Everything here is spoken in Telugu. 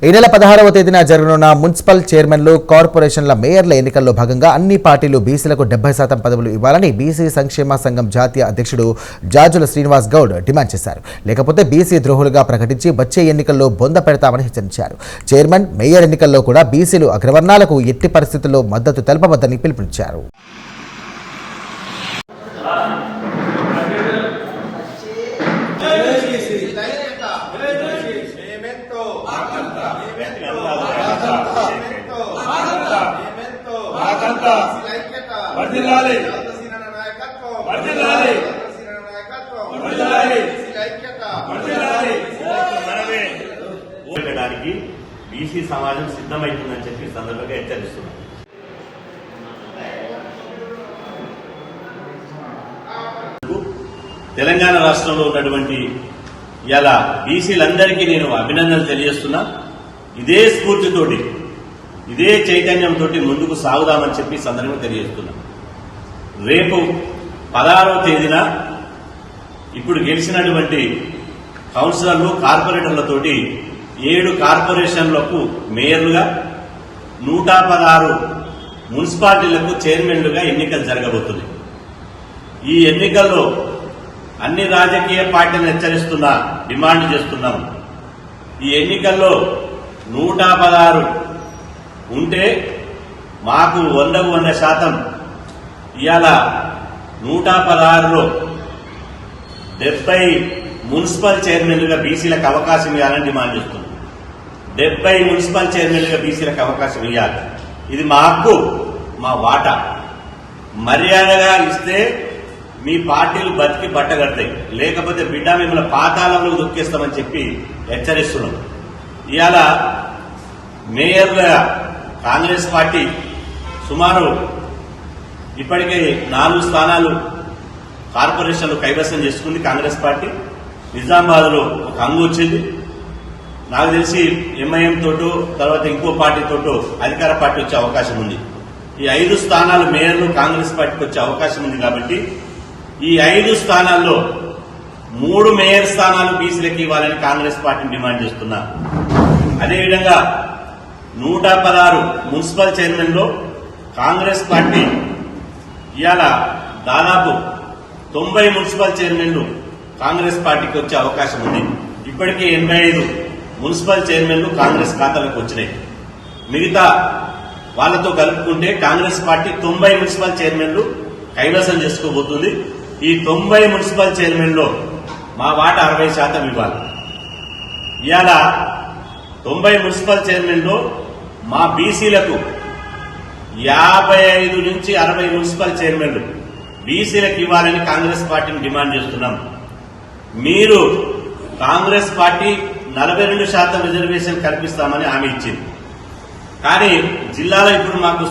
ఈ నెల 16వ తేదీన జరగనున్న మున్సిపల్ చైర్మన్లు, కార్పొరేషన్ల మేయర్ల ఎన్నికల్లో భాగంగా అన్ని పార్టీలు బీసీలకు 70% పదవులు ఇవ్వాలని బీసీ సంక్షేమ సంఘం జాతీయ అధ్యక్షుడు జాజుల శ్రీనివాస్ గౌడ్ డిమాండ్ చేశారు. లేకపోతే బీసీ ద్రోహులుగా ప్రకటించి వచ్చే ఎన్నికల్లో బొంద పెడతామని హెచ్చరించారు. చైర్మన్, మేయర్ ఎన్నికల్లో కూడా బీసీలు అగ్రవర్ణాలకు ఎట్టి పరిస్థితుల్లో మద్దతు తెలపవద్దని పిలుపునిచ్చారు. బీసీ సమాజం సిద్ధమైతుందని చెప్పి సందర్భంగా హెచ్చరిస్తున్నాం. తెలంగాణ రాష్ట్రంలో ఉన్నటువంటి ఇలా బీసీలందరికీ నేను అభినందనలు తెలియజేస్తున్నా. ఇదే స్ఫూర్తితోటి, ఇదే చైతన్యంతో ముందుకు సాగుదామని చెప్పి సందర్భంగా తెలియజేస్తున్నా. రేపు 16వ తేదీన ఇప్పుడు గెలిచినటువంటి కౌన్సిలర్లు, కార్పొరేటర్లతోటి 7 కార్పొరేషన్లకు మేయర్లుగా, 116 మున్సిపాలిటీలకు చైర్మన్లుగా ఎన్నికలు జరగబోతుంది. ఈ ఎన్నికల్లో అన్ని రాజకీయ పార్టీలను హెచ్చరిస్తున్నా, డిమాండ్ చేస్తున్నాం. ఈ ఎన్నికల్లో 116 ఉంటే మాకు 100కు 100% ఇవాళ 116లో 70 మున్సిపల్ చైర్మన్లుగా బీసీలకు అవకాశం ఇవ్వాలని డిమాండ్ చేస్తున్నాం. 70 మున్సిపల్ చైర్మన్లుగా బీసీలకు అవకాశం ఇవ్వాలి. ఇది మా హక్కు, మా వాటా. మర్యాదగా ఇస్తే మీ పార్టీలు బతికి బట్టగడతాయి, లేకపోతే బిడ్డ మిమ్మల్ని పాతాళంలో దొక్కేస్తామని చెప్పి హెచ్చరిస్తున్నాం. ఇవాళ మేయర్గా కాంగ్రెస్ పార్టీ సుమారు ఇప్పటికే 4 స్థానాలు కార్పొరేషన్లు కైవసం చేసుకుంది. కాంగ్రెస్ పార్టీ నిజామాబాద్లో ఒక హంగు వచ్చింది. నాకు తెలిసి ఎంఐఎం తోటో తర్వాత ఇంకో పార్టీతోటో అధికార పార్టీ వచ్చే అవకాశం ఉంది. ఈ 5 స్థానాలు మేయర్లు కాంగ్రెస్ పార్టీకి వచ్చే అవకాశం ఉంది. కాబట్టి ఈ 5 స్థానాల్లో 3 మేయర్ స్థానాలు బీసీలకు ఇవ్వాలని కాంగ్రెస్ పార్టీని డిమాండ్ చేస్తున్నా. అదేవిధంగా 116 మున్సిపల్ చైర్మన్లో కాంగ్రెస్ పార్టీ ఇవాళ దాదాపు 90 మున్సిపల్ చైర్మన్లు కాంగ్రెస్ పార్టీకి వచ్చే అవకాశం ఉంది. ఇప్పటికే 85 మున్సిపల్ చైర్మన్లు కాంగ్రెస్ ఖాతాలకు వచ్చినాయి. మిగతా వాళ్లతో కలుపుకుంటే కాంగ్రెస్ పార్టీ 90 మున్సిపల్ చైర్మన్లు కైవసం చేసుకోబోతుంది. ఈ 90 మున్సిపల్ చైర్మన్లో మా వాటా 60% ఇవ్వాలి. ఇవాళ 90 మున్సిపల్ చైర్మన్లో మా బీసీలకు 55 నుంచి 60 మున్సిపల్ చైర్మన్లు బీసీలకు ఇవ్వాలని కాంగ్రెస్ పార్టీని డిమాండ్ చేస్తున్నాం. మీరు కాంగ్రెస్ పార్టీ 42% రిజర్వేషన్ కల్పిస్తామని హామీ ఇచ్చింది. కానీ జిల్లాలో ఇప్పుడు మాకు